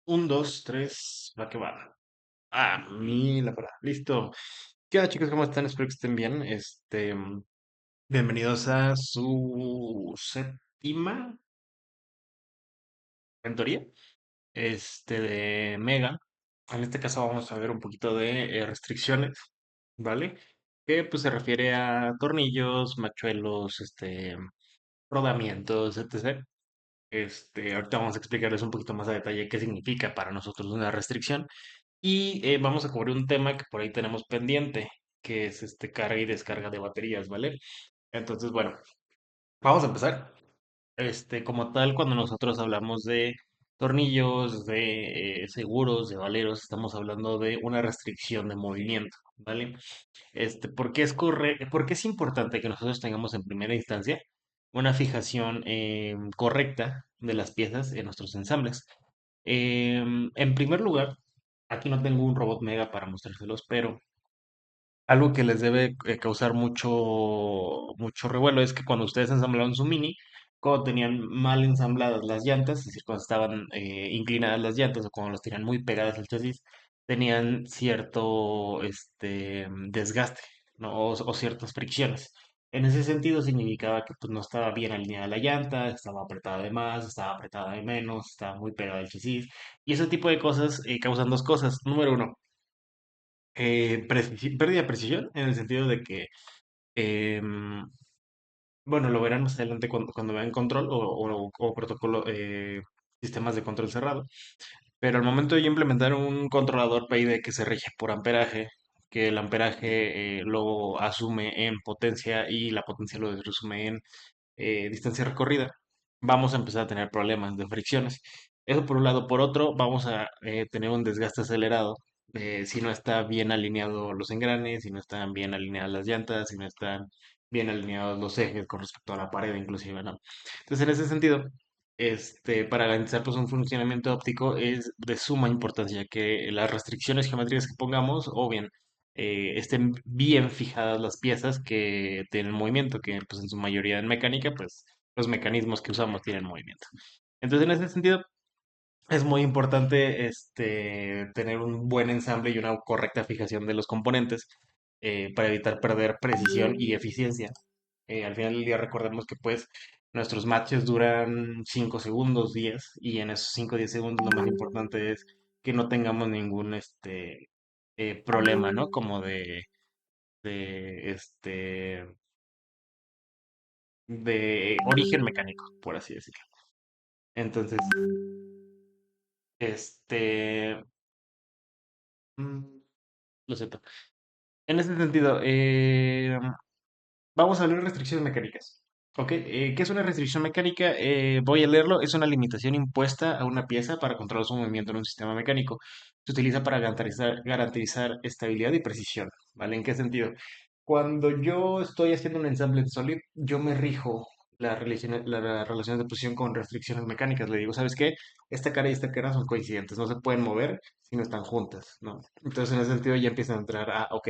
Un, dos, tres, va que va. La para. Listo. ¿Qué onda, chicos? ¿Cómo están? Espero que estén bien. Bienvenidos a su séptima mentoría, de Mega. En este caso vamos a ver un poquito de restricciones, ¿vale? Que pues se refiere a tornillos, machuelos, rodamientos, etc. Ahorita vamos a explicarles un poquito más a detalle qué significa para nosotros una restricción. Y vamos a cubrir un tema que por ahí tenemos pendiente, que es carga y descarga de baterías, ¿vale? Entonces, bueno, vamos a empezar. Como tal, cuando nosotros hablamos de tornillos, de seguros, de valeros, estamos hablando de una restricción de movimiento, ¿vale? ¿Por qué es importante que nosotros tengamos en primera instancia una fijación correcta de las piezas en nuestros ensambles? En primer lugar, aquí no tengo un robot Mega para mostrárselos, pero algo que les debe causar mucho revuelo es que cuando ustedes ensamblaron su Mini, cuando tenían mal ensambladas las llantas, es decir, cuando estaban inclinadas las llantas o cuando las tenían muy pegadas al chasis, tenían cierto desgaste, ¿no? O ciertas fricciones. En ese sentido significaba que pues, no estaba bien alineada la llanta, estaba apretada de más, estaba apretada de menos, estaba muy pegada al chasis. Y ese tipo de cosas causan dos cosas. Número uno, pérdida de precisión en el sentido de que, em, bueno, lo verán más adelante cuando vean control o protocolo, sistemas de control cerrado, pero al momento de yo implementar un controlador PID que se rige por amperaje, que el amperaje lo asume en potencia y la potencia lo resume en distancia recorrida, vamos a empezar a tener problemas de fricciones. Eso por un lado. Por otro, vamos a tener un desgaste acelerado si no está bien alineados los engranes, si no están bien alineadas las llantas, si no están bien alineados los ejes con respecto a la pared, inclusive, ¿no? Entonces, en ese sentido, para garantizar pues, un funcionamiento óptico es de suma importancia que las restricciones geométricas que pongamos, o bien estén bien fijadas las piezas que tienen movimiento, que pues en su mayoría en mecánica, pues los mecanismos que usamos tienen movimiento. Entonces, en ese sentido, es muy importante tener un buen ensamble y una correcta fijación de los componentes para evitar perder precisión y eficiencia. Al final del día recordemos que pues nuestros matches duran 5 segundos, 10 y en esos 5 o 10 segundos lo más importante es que no tengamos ningún problema, ¿no? Como de, este, de origen mecánico, por así decirlo. Entonces, este, mm, lo siento. En ese sentido, vamos a hablar de restricciones mecánicas. ¿Ok? ¿Qué es una restricción mecánica? Voy a leerlo. Es una limitación impuesta a una pieza para controlar su movimiento en un sistema mecánico. Se utiliza para garantizar estabilidad y precisión. ¿Vale? ¿En qué sentido? Cuando yo estoy haciendo un ensamble en Solid, yo me rijo las relaciones de posición con restricciones mecánicas. Le digo, ¿sabes qué? Esta cara y esta cara son coincidentes, no se pueden mover si no están juntas, ¿no? Entonces, en ese sentido, ya empiezan a entrar ok,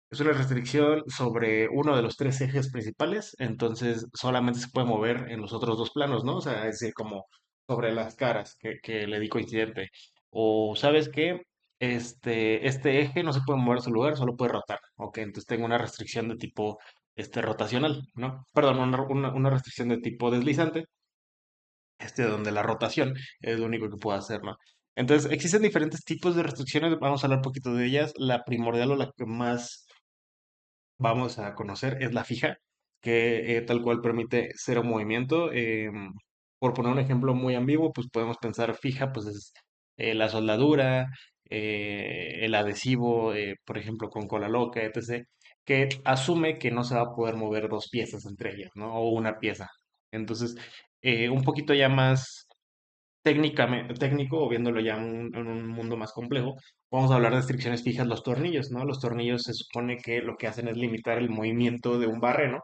es una restricción sobre uno de los tres ejes principales, entonces solamente se puede mover en los otros dos planos, ¿no? O sea, es decir, como sobre las caras que le di coincidente. O, ¿sabes qué? Este eje no se puede mover a su lugar, solo puede rotar. Ok, entonces tengo una restricción de tipo rotacional, ¿no? Perdón, una restricción de tipo deslizante, donde la rotación es lo único que puedo hacer, ¿no? Entonces, existen diferentes tipos de restricciones, vamos a hablar un poquito de ellas. La primordial o la que más vamos a conocer es la fija, que tal cual permite cero movimiento. Por poner un ejemplo muy ambiguo, pues podemos pensar fija, pues es la soldadura, el adhesivo, por ejemplo, con cola loca, etc., que asume que no se va a poder mover dos piezas entre ellas, ¿no? O una pieza. Entonces, un poquito ya más técnico, o viéndolo ya en un mundo más complejo, vamos a hablar de restricciones fijas, los tornillos, ¿no? Los tornillos se supone que lo que hacen es limitar el movimiento de un barreno.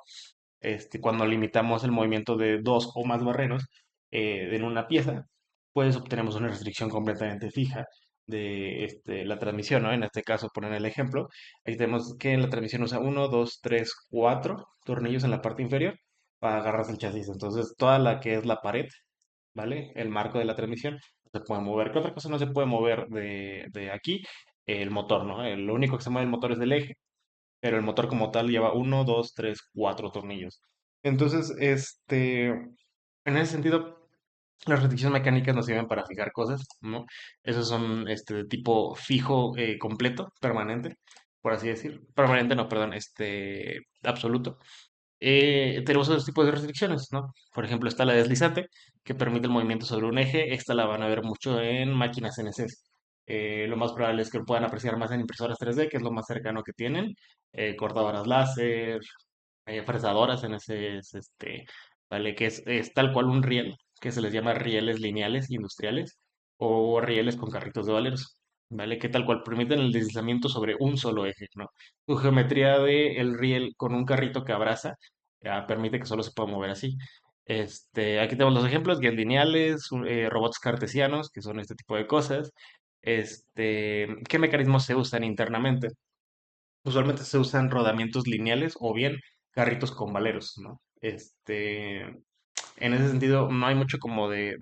Cuando limitamos el movimiento de dos o más barrenos en una pieza, pues obtenemos una restricción completamente fija de la transmisión, ¿no? En este caso, poner el ejemplo, ahí tenemos que la transmisión usa uno, dos, tres, cuatro tornillos en la parte inferior para agarrarse el chasis. Entonces, toda la que es la pared, ¿vale? El marco de la transmisión se puede mover. ¿Qué otra cosa no se puede mover de aquí? El motor, ¿no? Lo único que se mueve el motor es del eje, pero el motor como tal lleva uno, dos, tres, cuatro tornillos. Entonces, en ese sentido, las restricciones mecánicas nos sirven para fijar cosas, ¿no? Esos son de tipo fijo, completo, permanente, por así decir. Permanente, no, perdón, absoluto. Tenemos otros tipos de restricciones, ¿no? Por ejemplo, está la deslizante, que permite el movimiento sobre un eje. Esta la van a ver mucho en máquinas CNCs. Lo más probable es que lo puedan apreciar más en impresoras 3D, que es lo más cercano que tienen. Cortadoras láser, fresadoras CNCs, ¿vale? Que es tal cual un riel, que se les llama rieles lineales industriales o rieles con carritos de valeros, ¿vale? Que tal cual permiten el deslizamiento sobre un solo eje, ¿no? Tu geometría de el riel con un carrito que abraza permite que solo se pueda mover así. Aquí tenemos los ejemplos, guías lineales, robots cartesianos, que son este tipo de cosas. ¿Qué mecanismos se usan internamente? Usualmente se usan rodamientos lineales o bien carritos con valeros, ¿no? En ese sentido, no hay mucho como que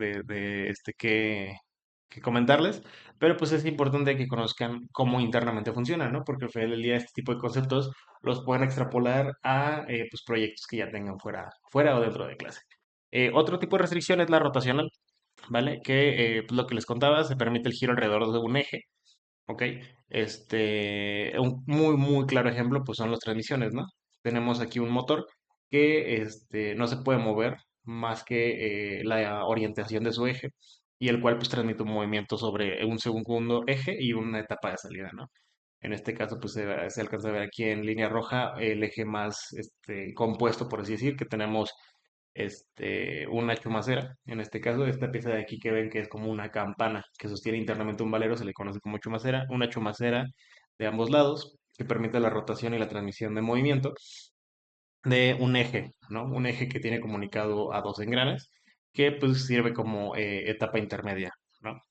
comentarles, pero pues es importante que conozcan cómo internamente funciona, ¿no? Porque al final del día este tipo de conceptos los pueden extrapolar a pues, proyectos que ya tengan fuera o dentro de clase. Otro tipo de restricción es la rotacional, ¿vale? Que pues, lo que les contaba, se permite el giro alrededor de un eje. Ok, un muy, muy claro ejemplo, pues son las transmisiones, ¿no? Tenemos aquí un motor que no se puede mover más que la orientación de su eje y el cual pues transmite un movimiento sobre un segundo eje y una etapa de salida, ¿no? En este caso, pues se alcanza a ver aquí en línea roja el eje más compuesto, por así decir, que tenemos una chumacera. En este caso, esta pieza de aquí que ven que es como una campana que sostiene internamente un valero, se le conoce como chumacera. Una chumacera de ambos lados que permite la rotación y la transmisión de movimiento de un eje, ¿no? Un eje que tiene comunicado a dos engranes que pues sirve como etapa intermedia, ¿no?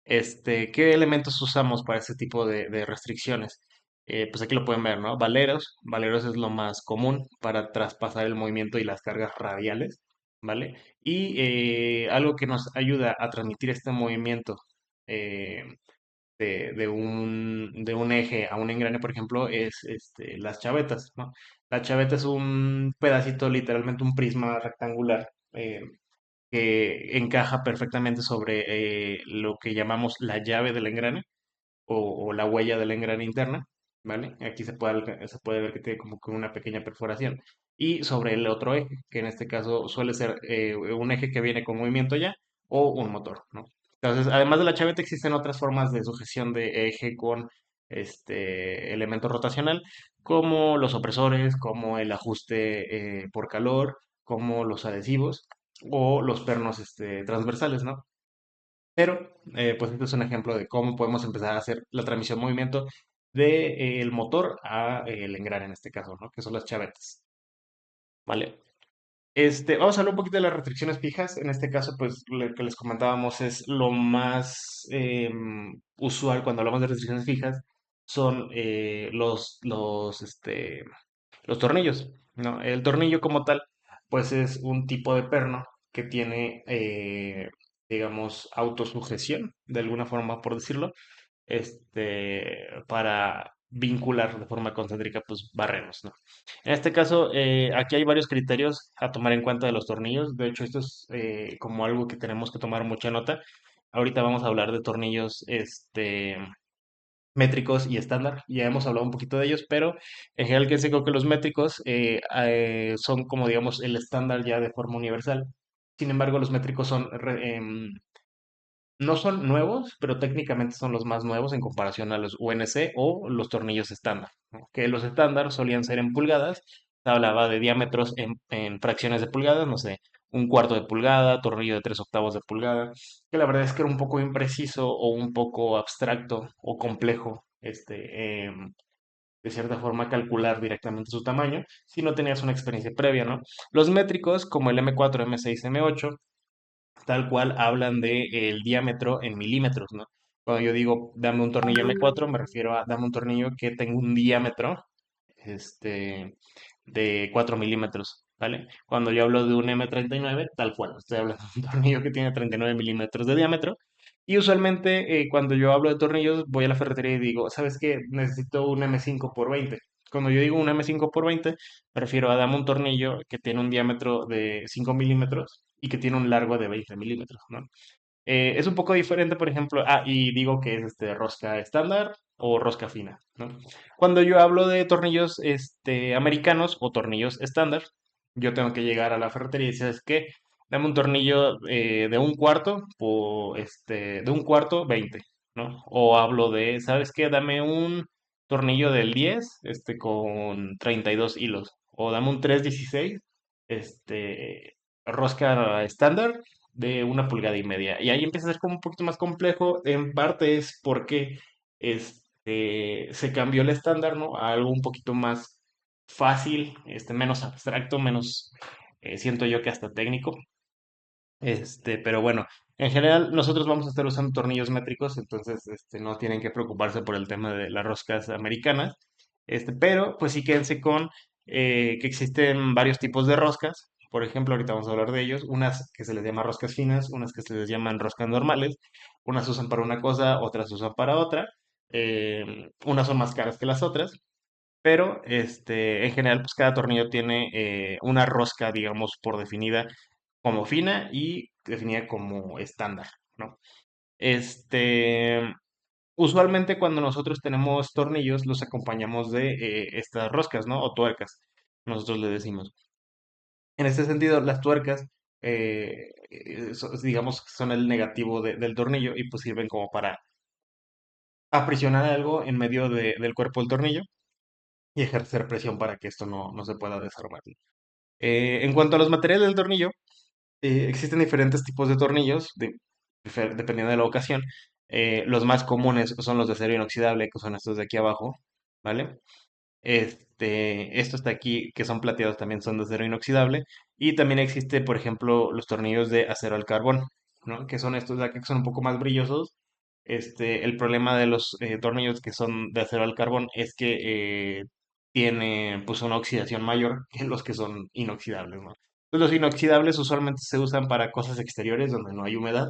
¿Qué elementos usamos para este tipo de restricciones? Pues aquí lo pueden ver, ¿no? Valeros. Valeros es lo más común para traspasar el movimiento y las cargas radiales, ¿vale? Y algo que nos ayuda a transmitir este movimiento eh, de un eje a un engrane, por ejemplo, es las chavetas, ¿no? La chaveta es un pedacito, literalmente un prisma rectangular. Que encaja perfectamente sobre lo que llamamos la llave del engrane o la huella del engrane interna, ¿vale? Aquí se puede ver que tiene como que una pequeña perforación. Y sobre el otro eje, que en este caso suele ser un eje que viene con movimiento ya o un motor, ¿no? Entonces, además de la chaveta, existen otras formas de sujeción de eje con este elemento rotacional, como los opresores, como el ajuste por calor, como los adhesivos o los pernos transversales, ¿no? Pero, pues este es un ejemplo de cómo podemos empezar a hacer la transmisión movimiento del motor a el engrane en este caso, ¿no? Que son las chavetas, ¿vale? Vamos a hablar un poquito de las restricciones fijas. En este caso, pues lo que les comentábamos es lo más usual cuando hablamos de restricciones fijas son los tornillos, ¿no? El tornillo como tal, pues es un tipo de perno que tiene, digamos, autosujeción, de alguna forma, por decirlo, para vincular de forma concéntrica, pues, barrenos, ¿no? En este caso, aquí hay varios criterios a tomar en cuenta de los tornillos. De hecho, esto es como algo que tenemos que tomar mucha nota. Ahorita vamos a hablar de tornillos, métricos y estándar. Ya hemos hablado un poquito de ellos, pero en general que sé que los métricos son como digamos el estándar ya de forma universal. Sin embargo, los métricos no son nuevos, pero técnicamente son los más nuevos en comparación a los UNC o los tornillos estándar, ¿no? Que los estándar solían ser en pulgadas. Se hablaba de diámetros en fracciones de pulgadas, no sé, un cuarto de pulgada, tornillo de tres octavos de pulgada, que la verdad es que era un poco impreciso o un poco abstracto o complejo, de cierta forma calcular directamente su tamaño si no tenías una experiencia previa, ¿no? Los métricos, como el M4, M6, M8, tal cual hablan de el diámetro en milímetros, ¿no? Cuando yo digo dame un tornillo M4, me refiero a dame un tornillo que tenga un diámetro este, de 4 milímetros, ¿vale? Cuando yo hablo de un M39, tal cual, estoy hablando de un tornillo que tiene 39 milímetros de diámetro Y usualmente cuando yo hablo de tornillos, voy a la ferretería y digo, ¿sabes qué? Necesito un M5 por 20. Cuando yo digo un M5 por 20, prefiero a dame un tornillo que tiene un diámetro de 5 milímetros y que tiene un largo de 20 milímetros, ¿no? Es un poco diferente, por ejemplo, y digo que es rosca estándar o rosca fina, ¿no? Cuando yo hablo de tornillos americanos o tornillos estándar, yo tengo que llegar a la ferretería y decir, ¿sabes qué? Dame un tornillo de un cuarto, de un cuarto 20, ¿no? O hablo de, ¿sabes qué? Dame un tornillo del 10, con 32 hilos. O dame un 316, rosca estándar de 1,5 pulgadas. Y ahí empieza a ser como un poquito más complejo. En parte es porque se cambió el estándar, ¿no? A algo un poquito más fácil, menos abstracto, menos, siento yo que hasta técnico. Pero bueno, en general nosotros vamos a estar usando tornillos métricos, entonces no tienen que preocuparse por el tema de las roscas americanas. Pero pues sí quédense con que existen varios tipos de roscas. Por ejemplo, ahorita vamos a hablar de ellos. Unas que se les llama roscas finas, unas que se les llaman roscas normales. Unas se usan para una cosa, otras se usan para otra. Unas son más caras que las otras. Pero en general, pues cada tornillo tiene una rosca, digamos, por definida como fina y definida como estándar, ¿no? Este, Usualmente cuando nosotros tenemos tornillos, los acompañamos de estas roscas, ¿no? O tuercas, nosotros le decimos. En este sentido, las tuercas, digamos, que son el negativo del tornillo y pues sirven como para aprisionar algo en medio del cuerpo del tornillo y ejercer presión para que esto no se pueda desarmar. En cuanto a los materiales del tornillo, existen diferentes tipos de tornillos, dependiendo de la ocasión. Los más comunes son los de acero inoxidable, que son estos de aquí abajo, ¿vale? Estos de aquí, que son plateados, también son de acero inoxidable. Y también existe, por ejemplo, los tornillos de acero al carbón, ¿no? Que son estos de aquí, que son un poco más brillosos. El problema de los tornillos que son de acero al carbón es que tienen pues una oxidación mayor que los que son inoxidables, ¿no? Pues, los inoxidables usualmente se usan para cosas exteriores donde no hay humedad.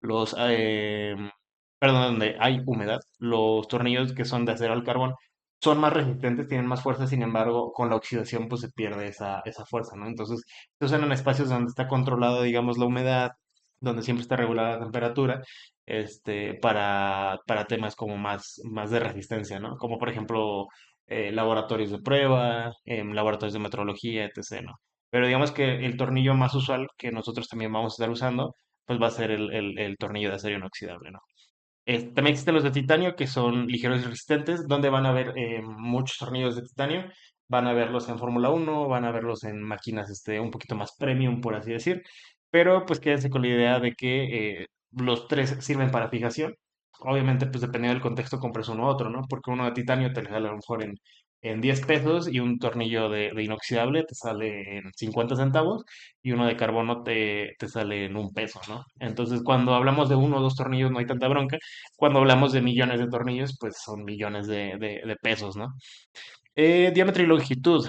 Los, perdón, donde hay humedad. Los tornillos que son de acero al carbón son más resistentes, tienen más fuerza, sin embargo, con la oxidación pues se pierde esa fuerza, ¿no? Entonces, se usan en espacios donde está controlado, digamos, la humedad, donde siempre está regulada la temperatura, para temas como más de resistencia, ¿no? Como por ejemplo, laboratorios de prueba, laboratorios de metrología, etc., ¿no? Pero digamos que el tornillo más usual que nosotros también vamos a estar usando, pues va a ser el tornillo de acero inoxidable, ¿no? También existen los de titanio, que son ligeros y resistentes, donde van a haber muchos tornillos de titanio. Van a verlos en Fórmula 1, van a verlos en máquinas un poquito más premium, por así decir. Pero pues quédense con la idea de que los tres sirven para fijación. Obviamente, pues dependiendo del contexto, compres uno u otro, ¿no? Porque uno de titanio te sale a lo mejor en 10 pesos y un tornillo de inoxidable te sale en 50 centavos y uno de carbono te sale en 1 peso, ¿no? Entonces, cuando hablamos de uno o dos tornillos no hay tanta bronca. Cuando hablamos de millones de tornillos, pues son millones de pesos, ¿no? Diámetro y longitud.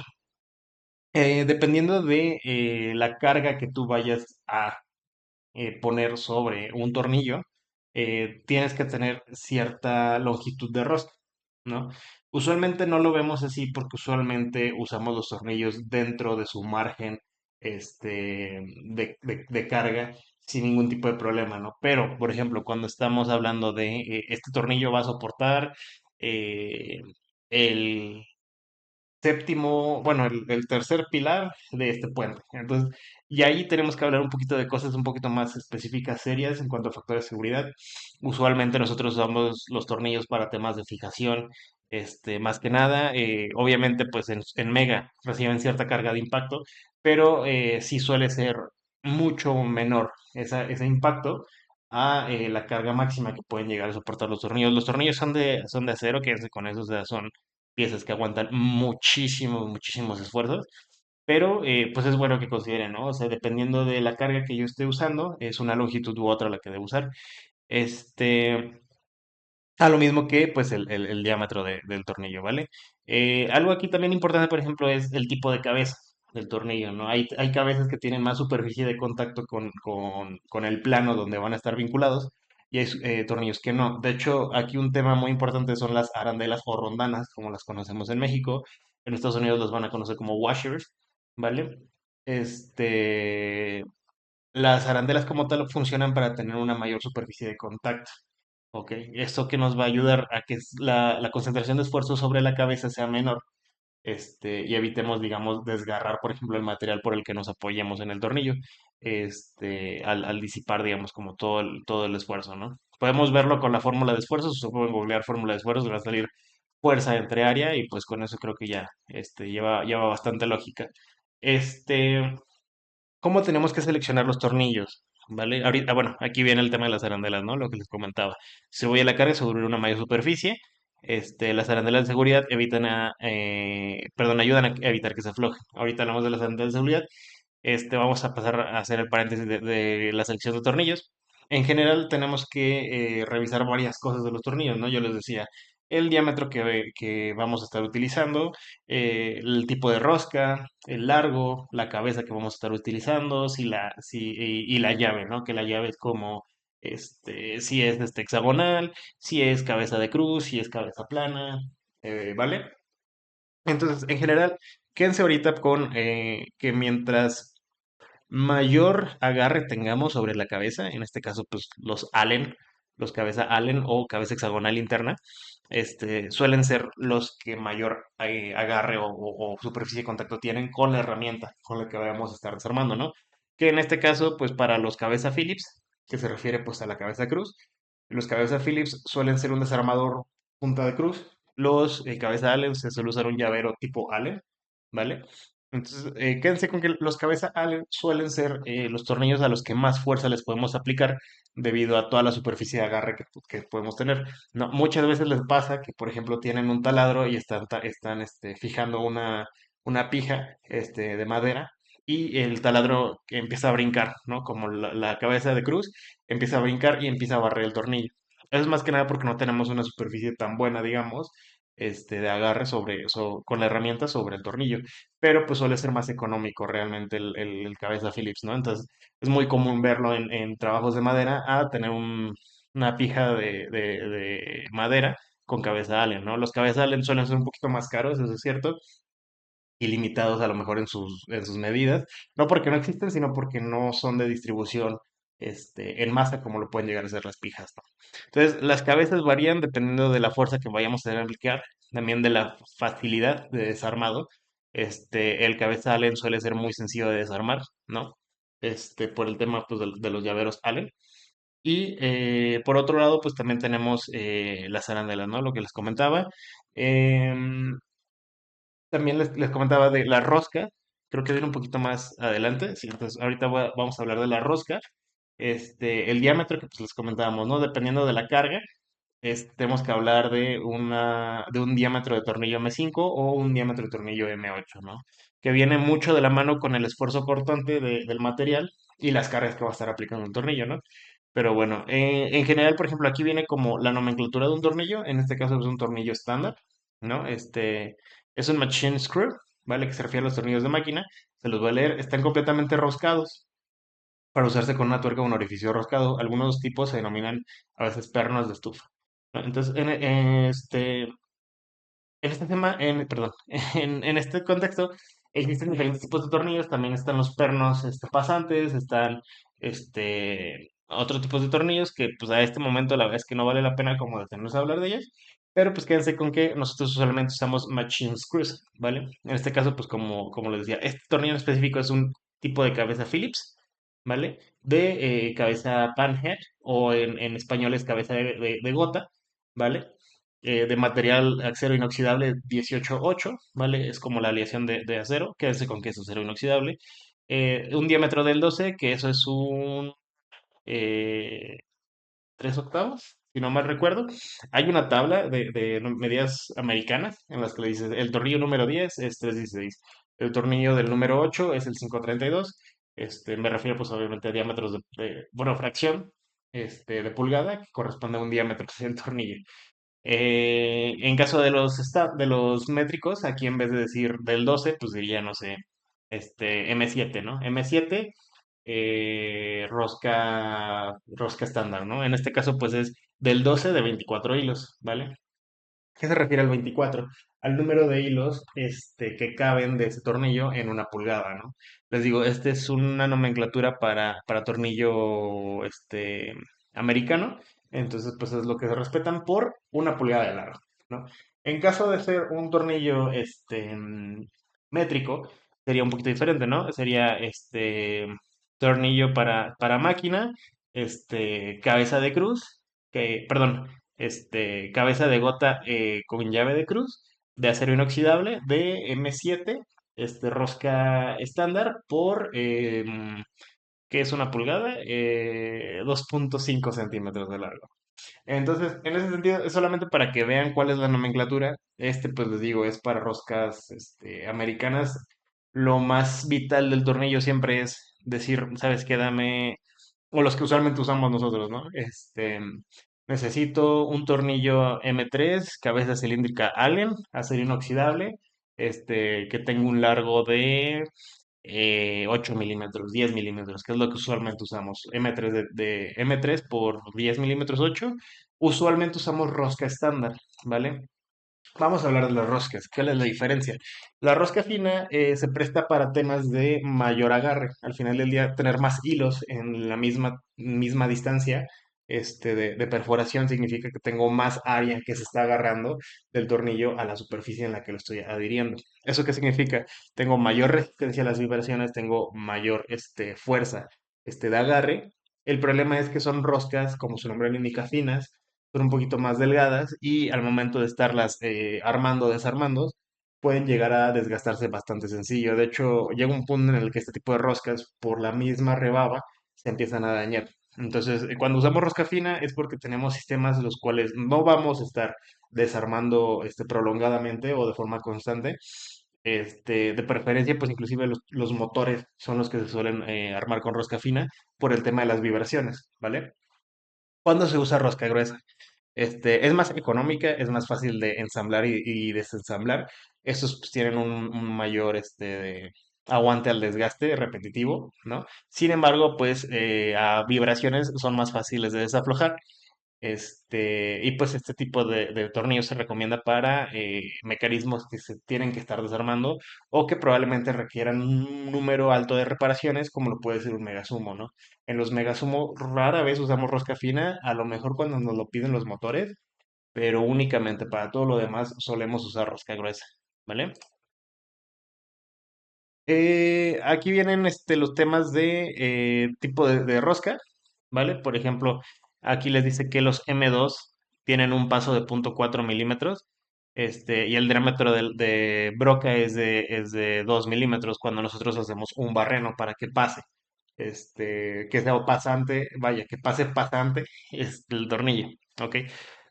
Dependiendo de la carga que tú vayas a poner sobre un tornillo, tienes que tener cierta longitud de rosca, ¿no? Usualmente no lo vemos así porque usualmente usamos los tornillos dentro de su margen de carga sin ningún tipo de problema, ¿no? Pero, por ejemplo, cuando estamos hablando de este tornillo va a soportar eh, el séptimo, bueno, el tercer pilar de este puente. Entonces, y ahí tenemos que hablar un poquito de cosas un poquito más específicas, serias en cuanto a factores de seguridad. Usualmente nosotros usamos los tornillos para temas de fijación, más que nada. Obviamente, pues en Mega reciben cierta carga de impacto, pero sí suele ser mucho menor ese impacto a la carga máxima que pueden llegar a soportar los tornillos. Los tornillos son de acero, quédense con eso, o sea, son piezas que aguantan muchísimos, muchísimos esfuerzos, pero pues es bueno que consideren, ¿no? O sea, dependiendo de la carga que yo esté usando, es una longitud u otra la que debo usar. Este, a lo mismo que pues el diámetro del tornillo, ¿vale? Algo aquí también importante, por ejemplo, es el tipo de cabeza del tornillo, ¿no? Hay cabezas que tienen más superficie de contacto con el plano donde van a estar vinculados. y hay tornillos que no. De hecho, aquí un tema muy importante son las arandelas o rondanas, como las conocemos en México. En Estados Unidos los van a conocer como washers, ¿vale? Este, las arandelas como tal funcionan para tener una mayor superficie de contacto. ¿Ok? Esto que nos va a ayudar a que la concentración de esfuerzo sobre la cabeza sea menor, y evitemos, digamos, desgarrar, por ejemplo, el material por el que nos apoyemos en el tornillo, al disipar, digamos, como todo el esfuerzo, ¿no? Podemos verlo con la fórmula de esfuerzo, se puede googlear fórmula de esfuerzo, va a salir fuerza entre área y pues con eso creo que ya, lleva bastante lógica. Este, ¿Cómo tenemos que seleccionar los tornillos? ¿Vale? Ahorita, bueno, aquí viene el tema de las arandelas, ¿no? Lo que les comentaba. Si voy a la carga sobre una mayor superficie, las arandelas de seguridad ayudan a evitar que se afloje. Ahorita hablamos de las arandelas de seguridad. Vamos a pasar a hacer el paréntesis de la selección de tornillos. En general tenemos que revisar varias cosas de los tornillos, ¿no? Yo les decía, el diámetro que vamos a estar utilizando, el tipo de rosca, el largo, la cabeza que vamos a estar utilizando, y la llave, ¿no? Que la llave es como, si es hexagonal, si es cabeza de cruz, si es cabeza plana, ¿vale? Entonces, en general, quédense ahorita con que mientras mayor agarre tengamos sobre la cabeza, en este caso, pues los Allen, los cabeza Allen o cabeza hexagonal interna, suelen ser los que mayor agarre o superficie de contacto tienen con la herramienta con la que vayamos a estar desarmando, ¿no? Que en este caso, pues para los cabeza Phillips, que se refiere pues a la cabeza cruz, los cabeza Phillips suelen ser un desarmador punta de cruz, los cabeza Allen se suele usar un llavero tipo Allen, ¿vale? Entonces, quédense con que los cabeza Allen suelen ser los tornillos a los que más fuerza les podemos aplicar debido a toda la superficie de agarre que podemos tener. No, muchas veces les pasa que, por ejemplo, tienen un taladro y están fijando una pija de madera y el taladro que empieza a brincar, ¿no? Como la cabeza de cruz empieza a brincar y empieza a barrer el tornillo. Eso es más que nada porque no tenemos una superficie tan buena, digamos, de agarre con la herramienta sobre el tornillo, pero pues suele ser más económico realmente el cabeza Phillips, ¿no? Entonces es muy común verlo en trabajos de madera a tener una pija de madera con cabeza Allen, ¿no? Los cabeza Allen suelen ser un poquito más caros, eso es cierto, y limitados a lo mejor en sus medidas, no porque no existen, sino porque no son de distribución en masa como lo pueden llegar a ser las pijas, ¿no? Entonces, las cabezas varían dependiendo de la fuerza que vayamos a tener que aplicar, también de la facilidad de desarmado. El cabeza Allen suele ser muy sencillo de desarmar, ¿no? Por el tema pues, de los llaveros Allen. Y por otro lado, pues también tenemos las arandelas, ¿no? Lo que les comentaba. Em, También les comentaba de la rosca, creo que viene un poquito más adelante, sí, entonces ahorita vamos a hablar de la rosca, el diámetro que pues, les comentábamos, ¿no? Dependiendo de la carga, tenemos que hablar de un diámetro de tornillo M5 o un diámetro de tornillo M8, ¿no? Que viene mucho de la mano con el esfuerzo cortante del material y las cargas que va a estar aplicando el tornillo, ¿no? Pero bueno, en general, por ejemplo, aquí viene como la nomenclatura de un tornillo, en este caso es un tornillo estándar, ¿no? Es un machine screw, ¿vale? Que se refiere a los tornillos de máquina, se los voy a leer, están completamente roscados para usarse con una tuerca o un orificio roscado. Algunos tipos se denominan a veces pernos de estufa, ¿no? Entonces, en este tema, perdón, en este contexto existen diferentes tipos de tornillos, también están los pernos pasantes, están otros tipos de tornillos que pues a este momento la verdad es que no vale la pena como detenernos a hablar de ellos, pero pues quédense con que nosotros usualmente usamos machine screws, ¿vale? En este caso pues como les decía, este tornillo en específico es un tipo de cabeza Phillips, ¿vale? De cabeza panhead o en español es cabeza de gota, ¿vale? De material acero inoxidable 18.8, ¿vale? Es como la aleación de acero, quédense con que es acero inoxidable. Un diámetro del 12, que eso es un eh, 3 octavos, si no mal recuerdo. Hay una tabla de medidas americanas en las que le dices el tornillo número 10 es 3.16, el tornillo del número 8 es el 5.32. Me refiero pues obviamente a diámetros bueno, fracción de pulgada, que corresponde a un diámetro del tornillo. En caso de los métricos, aquí en vez de decir del 12 pues diría, no sé, M7, ¿no? M7 rosca estándar, ¿no? En este caso, pues es del 12 de 24 hilos, ¿vale? ¿Qué se refiere al 24? Al número de hilos que caben de ese tornillo en una pulgada, ¿no? Les digo, esta es una nomenclatura para tornillo americano, entonces pues es lo que se respetan por una pulgada de largo, ¿no? En caso de ser un tornillo métrico, sería un poquito diferente, ¿no? Sería tornillo para máquina, cabeza de cruz, perdón, cabeza de gota con llave de cruz de acero inoxidable de M7, rosca estándar por, ¿qué es una pulgada? 2.5 centímetros de largo. Entonces, en ese sentido, es solamente para que vean cuál es la nomenclatura. Pues les digo, es para roscas americanas. Lo más vital del tornillo siempre es decir, ¿sabes qué? Dame, o los que usualmente usamos nosotros, ¿no? Necesito un tornillo M3, cabeza cilíndrica Allen, acero inoxidable, que tenga un largo de 8 milímetros, 10 milímetros, que es lo que usualmente usamos. M3 de M3 por 10 milímetros 8. Usualmente usamos rosca estándar, ¿vale? Vamos a hablar de las roscas. ¿Cuál es la diferencia? La rosca fina se presta para temas de mayor agarre. Al final del día, tener más hilos en la misma distancia de perforación significa que tengo más área que se está agarrando del tornillo a la superficie en la que lo estoy adhiriendo. ¿Eso qué significa? Tengo mayor resistencia a las vibraciones, tengo mayor fuerza de agarre. El problema es que son roscas, como su nombre lo indica, finas, son un poquito más delgadas y al momento de estarlas armando o desarmando, pueden llegar a desgastarse bastante sencillo. De hecho, llega un punto en el que este tipo de roscas, por la misma rebaba, se empiezan a dañar. Entonces, cuando usamos rosca fina es porque tenemos sistemas los cuales no vamos a estar desarmando prolongadamente o de forma constante. De preferencia, pues inclusive los motores son los que se suelen armar con rosca fina por el tema de las vibraciones, ¿vale? ¿Cuándo se usa rosca gruesa? Es más económica, es más fácil de ensamblar y desensamblar. Estos pues, tienen un mayor aguante al desgaste repetitivo, ¿no? Sin embargo, pues a vibraciones son más fáciles de desaflojar. Y pues este tipo de tornillos se recomienda para mecanismos que se tienen que estar desarmando o que probablemente requieran un número alto de reparaciones, como lo puede ser un megasumo, ¿no? En los megasumo rara vez usamos rosca fina, a lo mejor cuando nos lo piden los motores, pero únicamente para todo lo demás solemos usar rosca gruesa, ¿vale? Aquí vienen los temas de tipo de rosca, ¿vale? Por ejemplo, aquí les dice que los M2 tienen un paso de 0.4 milímetros, y el diámetro de broca es de 2 milímetros cuando nosotros hacemos un barreno para que pase, que sea pasante, vaya, que pase pasante el tornillo, ¿ok?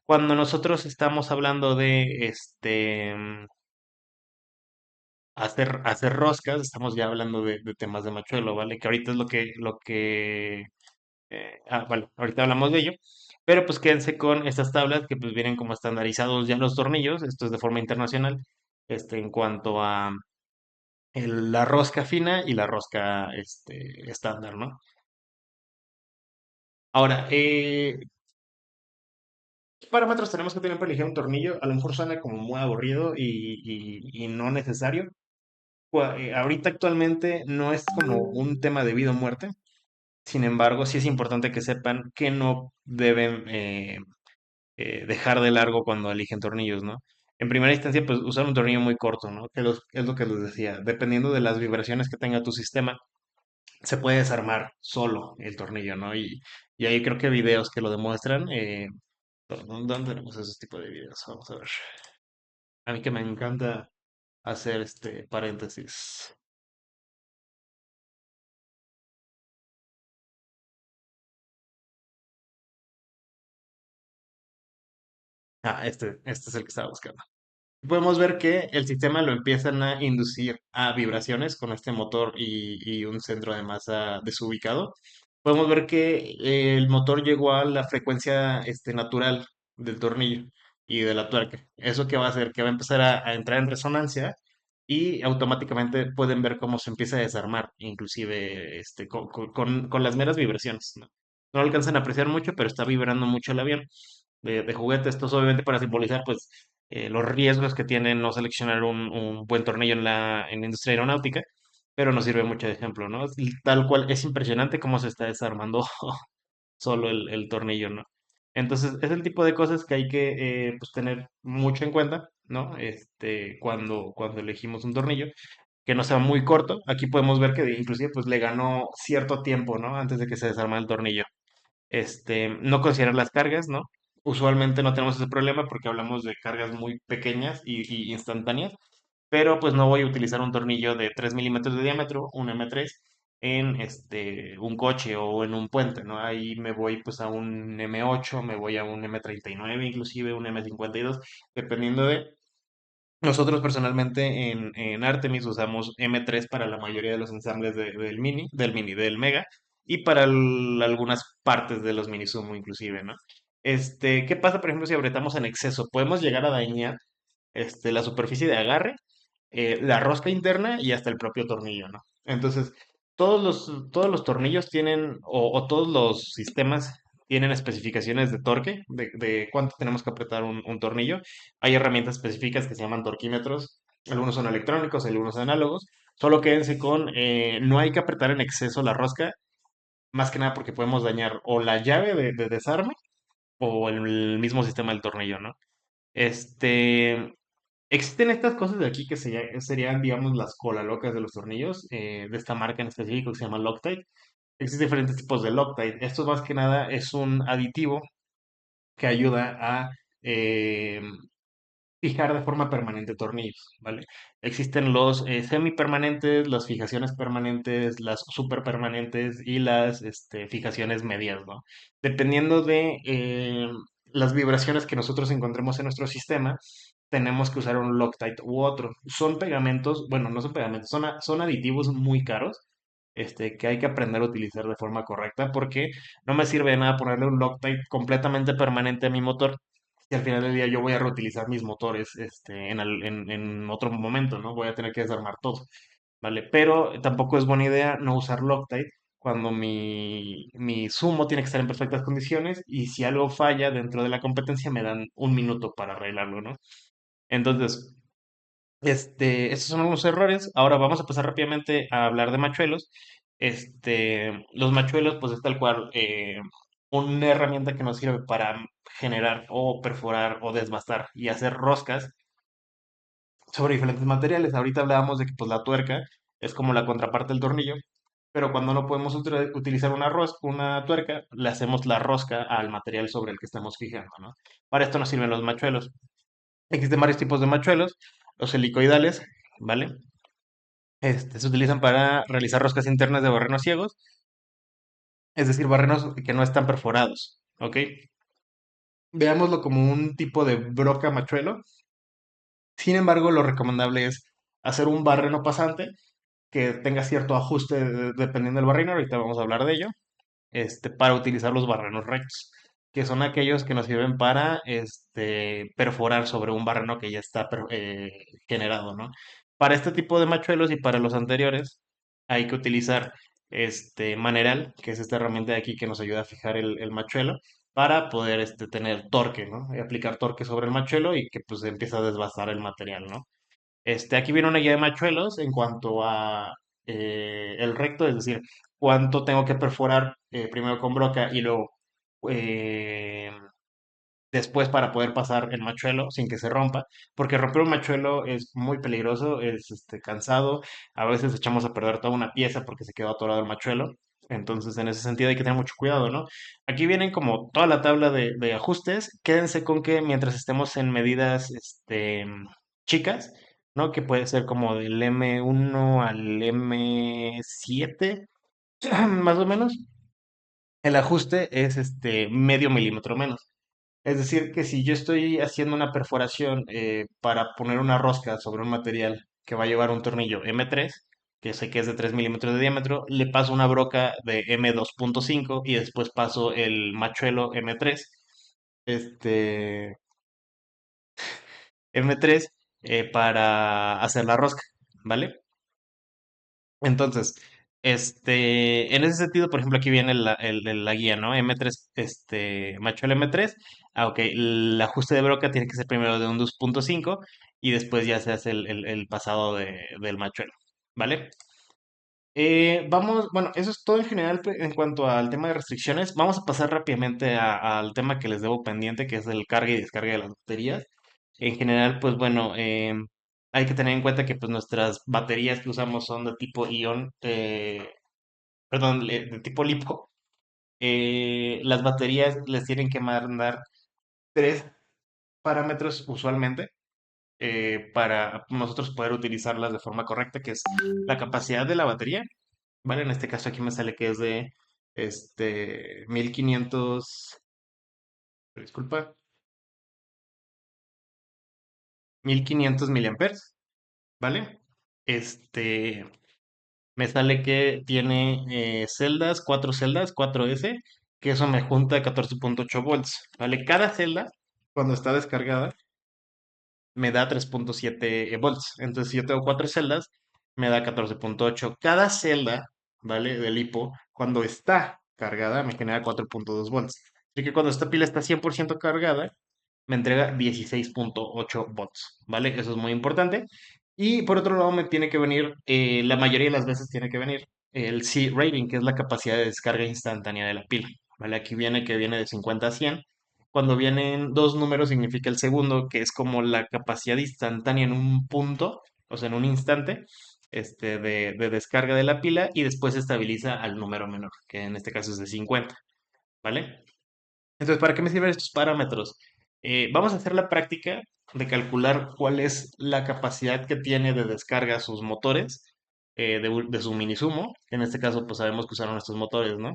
Cuando nosotros estamos hablando de hacer roscas, estamos ya hablando de temas de machuelo, ¿vale? Que ahorita es bueno, ahorita hablamos de ello, pero pues quédense con estas tablas que pues vienen como estandarizados ya los tornillos, esto es de forma internacional, en cuanto a la rosca fina y la rosca, estándar, ¿no? Ahora, ¿qué parámetros tenemos que tener para elegir un tornillo? A lo mejor suena como muy aburrido y no necesario. Ahorita actualmente no es como un tema de vida o muerte. Sin embargo, sí es importante que sepan que no deben dejar de largo cuando eligen tornillos, ¿no? En primera instancia, pues usar un tornillo muy corto, ¿no? Es lo que les decía. Dependiendo de las vibraciones que tenga tu sistema, se puede desarmar solo el tornillo, ¿no? Y ahí creo que hay videos que lo demuestran. ¿Dónde tenemos esos tipos de videos? Vamos a ver. A mí que me encanta hacer este paréntesis. Este es el que estaba buscando. Podemos ver que el sistema lo empiezan a inducir a vibraciones con este motor y un centro de masa desubicado. Podemos ver que el motor llegó a la frecuencia natural del tornillo y de la tuerca. ¿Eso qué va a hacer? Que va a empezar a entrar en resonancia y automáticamente pueden ver cómo se empieza a desarmar, inclusive con las meras vibraciones, ¿no? No lo alcanzan a apreciar mucho, pero está vibrando mucho el avión de juguete. Esto es obviamente para simbolizar pues los riesgos que tiene no seleccionar un buen tornillo en la industria aeronáutica, pero nos sirve mucho de ejemplo, ¿no? Tal cual, es impresionante cómo se está desarmando solo el tornillo, ¿no? Entonces, es el tipo de cosas que hay que pues, tener mucho en cuenta, ¿no? Cuando elegimos un tornillo, que no sea muy corto. Aquí podemos ver que inclusive pues le ganó cierto tiempo, ¿no? Antes de que se desarmara el tornillo. No considerar las cargas, ¿no? Usualmente no tenemos ese problema porque hablamos de cargas muy pequeñas y instantáneas, pero pues no voy a utilizar un tornillo de 3 milímetros de diámetro, un M3, en un coche o en un puente, ¿no? Ahí me voy pues a un M8, me voy a un M39, inclusive un M52, dependiendo de... Nosotros personalmente en Artemis usamos M3 para la mayoría de los ensambles del Mega, y para algunas partes de los Mini Sumo inclusive, ¿no? ¿Qué pasa, por ejemplo, si apretamos en exceso? Podemos llegar a dañar la superficie de agarre, la rosca interna y hasta el propio tornillo, ¿no? Entonces, todos los tornillos tienen, o todos los sistemas tienen especificaciones de torque, de cuánto tenemos que apretar un tornillo. Hay herramientas específicas que se llaman torquímetros. Algunos son electrónicos, algunos análogos. Solo quédense con, no hay que apretar en exceso la rosca, más que nada porque podemos dañar o la llave de desarme o el mismo sistema del tornillo, ¿no? Este, Existen estas cosas de aquí que serían, digamos, las cola locas de los tornillos, de esta marca en específico que se llama Loctite. Existen diferentes tipos de Loctite. Esto más que nada es un aditivo que ayuda a eh, fijar de forma permanente tornillos, ¿vale? Existen los semipermanentes, las fijaciones permanentes, las superpermanentes y las fijaciones medias, ¿no? Dependiendo de las vibraciones que nosotros encontremos en nuestro sistema, tenemos que usar un Loctite u otro. Son pegamentos, bueno, no son pegamentos, son aditivos muy caros. Que hay que aprender a utilizar de forma correcta, porque no me sirve de nada ponerle un Loctite completamente permanente a mi motor y al final del día yo voy a reutilizar mis motores en otro momento, ¿no? Voy a tener que desarmar todo, ¿vale? Pero tampoco es buena idea no usar Loctite cuando mi sumo tiene que estar en perfectas condiciones, y si algo falla dentro de la competencia me dan un minuto para arreglarlo, ¿no? Entonces, estos son algunos errores. Ahora vamos a pasar rápidamente a hablar de machuelos. Los machuelos, pues es tal cual una herramienta que nos sirve para generar o perforar o desbastar y hacer roscas sobre diferentes materiales. Ahorita hablábamos de que pues la tuerca es como la contraparte del tornillo, pero cuando no podemos utilizar una tuerca, le hacemos la rosca al material sobre el que estamos fijando, ¿no? Para esto nos sirven los machuelos. Existen varios tipos de machuelos, los helicoidales, ¿vale? Se utilizan para realizar roscas internas de barrenos ciegos, es decir, barrenos que no están perforados, ¿ok? Veámoslo como un tipo de broca machuelo. Sin embargo, lo recomendable es hacer un barreno pasante que tenga cierto ajuste dependiendo del barreno. Ahorita vamos a hablar de ello. Para utilizar los barrenos rectos, que son aquellos que nos sirven para perforar sobre un barreno que ya está generado, ¿no? Para este tipo de machuelos y para los anteriores hay que utilizar maneral, que es esta herramienta de aquí que nos ayuda a fijar el machuelo para poder tener torque, ¿no? Y aplicar torque sobre el machuelo y que pues empieza a desbastar el material, ¿no? Aquí viene una guía de machuelos en cuanto a el recto, es decir, cuánto tengo que perforar primero con broca y luego eh, después para poder pasar el machuelo sin que se rompa, porque romper un machuelo es muy peligroso, es cansado, a veces echamos a perder toda una pieza porque se quedó atorado el machuelo. Entonces, en ese sentido hay que tener mucho cuidado, ¿no? Aquí vienen como toda la tabla de ajustes. Quédense con que mientras estemos en medidas chicas, ¿no? Que puede ser como del M1 al M7, más o menos. El ajuste es medio milímetro menos. Es decir, que si yo estoy haciendo una perforación para poner una rosca sobre un material que va a llevar un tornillo M3, que sé que es de 3 milímetros de diámetro, le paso una broca de M2.5 y después paso el machuelo M3, este, M3 para hacer la rosca. ¿vale? Entonces, en ese sentido, por ejemplo, aquí viene la guía, ¿no? M3, macho el M3. Ok, el ajuste de broca tiene que ser primero de un 2.5 y después ya se hace el pasado del machuelo, ¿vale? Bueno, eso es todo en general en cuanto al tema de restricciones. Vamos a pasar rápidamente al tema que les debo pendiente, que es el carga y descarga de las baterías. En general, pues bueno, hay que tener en cuenta que pues nuestras baterías que usamos son de tipo ion, perdón, de tipo lipo. Las baterías les tienen que mandar tres parámetros usualmente para nosotros poder utilizarlas de forma correcta, que es la capacidad de la batería, ¿vale? En este caso aquí me sale que es de 1500, disculpa, 1500 miliamperes, ¿vale? Este, Me sale que tiene celdas, cuatro celdas, 4S, que eso me junta 14.8 volts, ¿vale? Cada celda, cuando está descargada, me da 3.7 volts. Entonces, si yo tengo cuatro celdas, me da 14.8. Cada celda, ¿vale? Del hipo, cuando está cargada, me genera 4.2 volts. Así que cuando esta pila está 100% cargada, me entrega 16.8 volts, ¿vale? Eso es muy importante. Y por otro lado, me tiene que venir, la mayoría de las veces tiene que venir el C rating, que es la capacidad de descarga instantánea de la pila, ¿vale? Aquí viene que viene de 50 a 100. Cuando vienen dos números significa el segundo, que es como la capacidad instantánea en un punto, o sea, en un instante, de descarga de la pila y después se estabiliza al número menor, que en este caso es de 50, ¿vale? Entonces, ¿para qué me sirven estos parámetros? Vamos a hacer la práctica de calcular cuál es la capacidad que tiene de descarga sus motores de su minisumo. En este caso, pues sabemos que usaron estos motores, ¿no?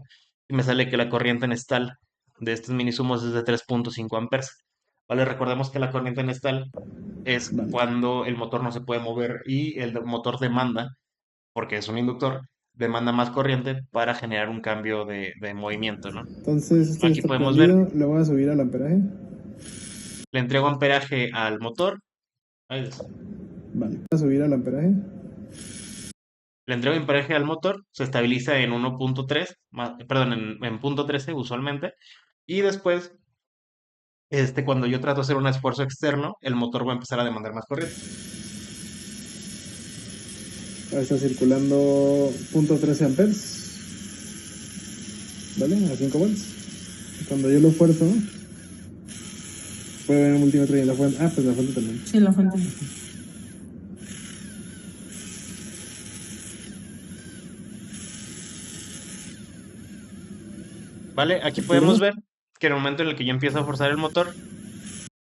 Y me sale que la corriente nestal de estos minisumos es de 3.5 amperes. ¿Vale? Recordemos que la corriente nestal es Vale. cuando el motor no se puede mover y el motor demanda, porque es un inductor, demanda más corriente para generar un cambio de movimiento, ¿no? Entonces, este ya Aquí está podemos ver, prendido. Le voy a subir al amperaje. le entrego amperaje al motor. Ahí es. Vale. Voy a subir al amperaje. Le entrego amperaje al motor, se estabiliza en 1.3, perdón, en punto 13 usualmente. Y después, cuando yo trato de hacer un esfuerzo externo, el motor va a empezar a demandar más corriente. Ahora está circulando .13 amperes. ¿Vale? A 5 volts. Cuando yo lo fuerzo, puede ver el multímetro y en la fuente. Ah, pues la fuente también. Sí, la fuente. ¿Vale? Aquí podemos ¿Confirma? ver que en el momento en el que yo empiezo a forzar el motor,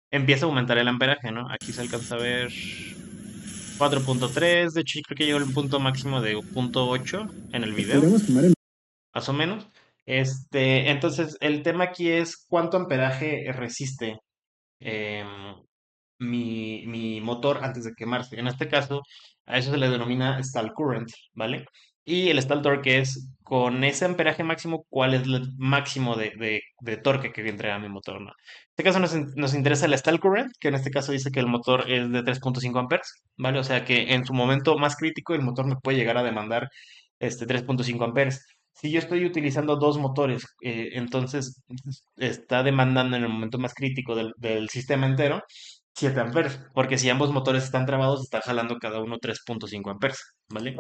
empieza a aumentar el amperaje, ¿no? Aquí se alcanza a ver 4.3, de hecho yo creo que llegó al punto máximo de 0.8 en el video, Podríamos quemar el. más o menos. Entonces, el tema aquí es cuánto amperaje resiste em, mi motor antes de quemarse. En este caso, a eso se le denomina stall current, ¿vale? Y el stall torque es con ese amperaje máximo, cuál es el máximo de torque que entrega mi motor, ¿no? En este caso nos interesa el stall current, que en este caso dice que el motor es de 3.5 amperes, ¿vale? O sea que en su momento más crítico el motor me puede llegar a demandar 3.5 amperes. Si yo estoy utilizando dos motores, entonces está demandando en el momento más crítico del sistema entero 7 amperes, porque si ambos motores están trabados, está jalando cada uno 3.5 amperes, ¿vale?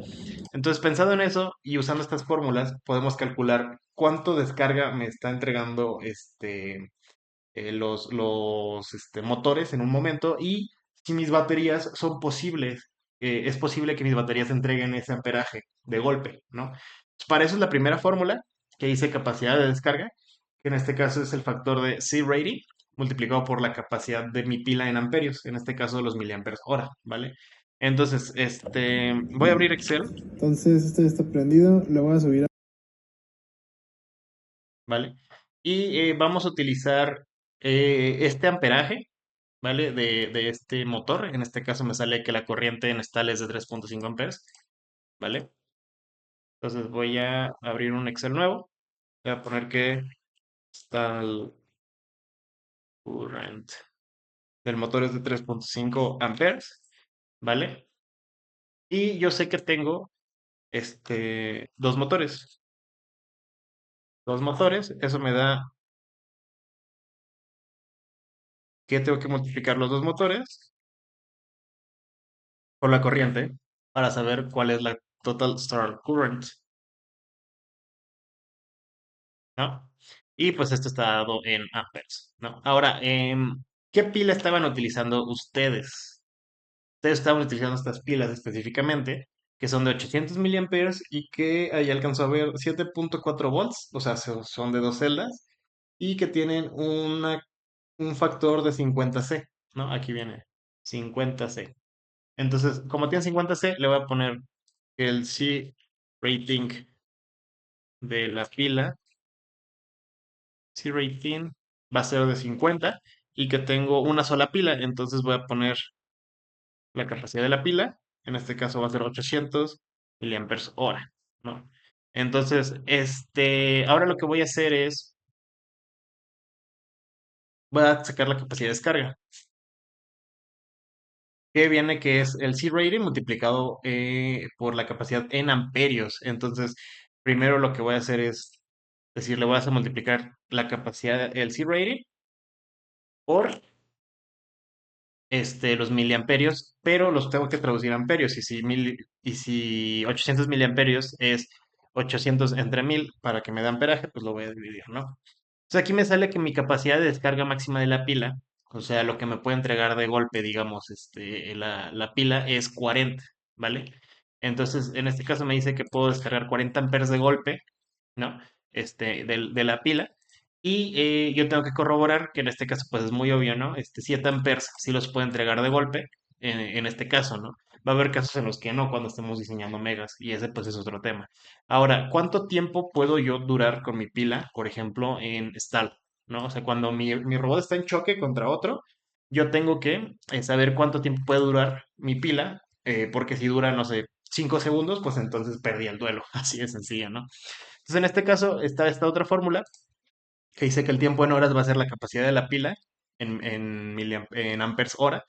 Entonces, pensando en eso y usando estas fórmulas, podemos calcular cuánto descarga me está entregando los motores en un momento y si mis baterías son posibles, es posible que mis baterías entreguen ese amperaje de golpe, ¿no? Para eso es la primera fórmula que dice capacidad de descarga, que en este caso es el factor de C rating multiplicado por la capacidad de mi pila en amperios, en este caso los miliamperes hora, ¿vale? Entonces, voy a Vale. abrir Excel, Entonces, este ya está prendido. Le voy a subir a. ¿vale? Y vamos a utilizar este amperaje, ¿vale? De este motor. En este caso me sale que la corriente en estal es de 3.5 amperes, ¿vale? Entonces voy a abrir un Excel nuevo. Voy a poner que está el current del motor es de 3.5 amperes, ¿vale? Y yo sé que tengo dos motores. Dos motores, eso me da que tengo que multiplicar los dos motores por la corriente para saber cuál es la total start current, ¿no? Y pues esto está dado en amperes, ¿no? Ahora, ¿qué pila estaban utilizando ustedes? Ustedes estaban utilizando estas pilas específicamente, que son de 800 miliamperes y que ahí alcanzó a ver 7,4 volts, o sea, son de dos celdas, y que tienen un factor de 50C, ¿no? Aquí viene 50C. Entonces, como tiene 50C, le voy a poner que el C rating de la pila, C rating va a ser de 50 y que tengo una sola pila, entonces voy a poner la capacidad de la pila, en este caso va a ser 800 miliamperes hora, ¿no? Entonces, ahora lo que voy a hacer es, voy a sacar la capacidad de descarga, que viene que es el C rating multiplicado por la capacidad en amperios. Entonces, primero lo que voy a hacer es decir, le voy a hacer multiplicar la capacidad, el C rating, por los miliamperios, pero los tengo que traducir a amperios. Y si 800 miliamperios es 800 entre 1000 para que me dé amperaje, pues lo voy a dividir, ¿no? Entonces aquí me sale que mi capacidad de descarga máxima de la pila, o sea, lo que me puede entregar de golpe, digamos, la pila es 40, ¿vale? Entonces, en este caso me dice que puedo descargar 40 amperes de golpe, ¿no? De la pila. Y yo tengo que corroborar que en este caso, pues es muy obvio, ¿no? 7 amperes sí los puede entregar de golpe, en este caso, ¿no? Va a haber casos en los que no, cuando estemos diseñando megas, y ese pues es otro tema. Ahora, ¿cuánto tiempo puedo yo durar con mi pila, por ejemplo, en stall, ¿no? O sea, cuando mi robot está en choque contra otro, yo tengo que saber cuánto tiempo puede durar mi pila, porque si dura, no sé, 5 segundos, pues entonces perdí el duelo, así de sencillo, ¿no? Entonces, en este caso está esta otra fórmula que dice que el tiempo en horas va a ser la capacidad de la pila en amperes hora,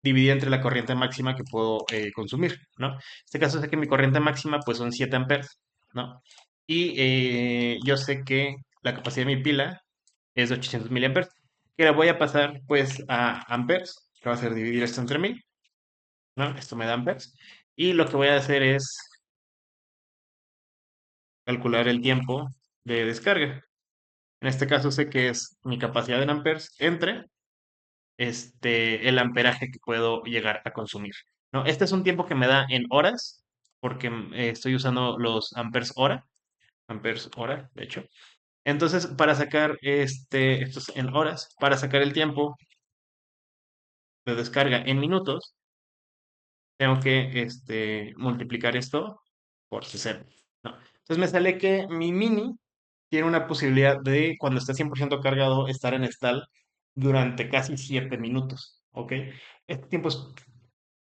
dividida entre la corriente máxima que puedo consumir, ¿no? En este caso sé que mi corriente máxima pues son 7 amperes, ¿no? Y yo sé que la capacidad de mi pila es de 800 miliamperes, que la voy a pasar pues a amperes, que va a ser dividir esto entre 1000, ¿no? Esto me da amperes. Y lo que voy a hacer es calcular el tiempo de descarga. En este caso sé que es mi capacidad en amperes entre el amperaje que puedo llegar a consumir, ¿no? Este es un tiempo que me da en horas, porque estoy usando los amperes hora, de hecho. Entonces, para sacar estos en horas, para sacar el tiempo de descarga en minutos, tengo que multiplicar esto por 60, ¿no? Entonces me sale que mi mini tiene una posibilidad de, cuando esté 100% cargado, estar en stall durante casi 7 minutos, ¿ok? Este tiempo es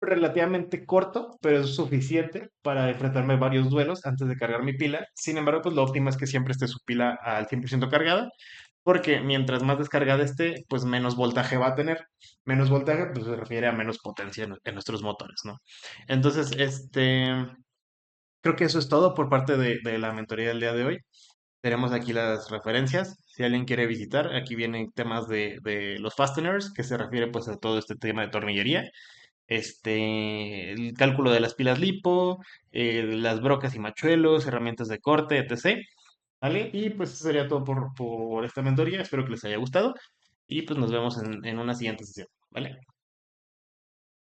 relativamente corto, pero es suficiente para enfrentarme a varios duelos antes de cargar mi pila. Sin embargo, pues lo óptimo es que siempre esté su pila al 100% cargada, porque mientras más descargada esté, pues menos voltaje va a tener. Menos voltaje, pues se refiere a menos potencia en nuestros motores, ¿no? Entonces, creo que eso es todo por parte de la mentoría del día de hoy. Tenemos aquí las referencias. Si alguien quiere visitar, aquí vienen temas de los fasteners, que se refiere pues a todo este tema de tornillería. El cálculo de las pilas lipo, las brocas y machuelos, herramientas de corte, etc. ¿Vale? Y pues eso sería todo por esta mentoría. Espero que les haya gustado y pues nos vemos en una siguiente sesión. ¿Vale?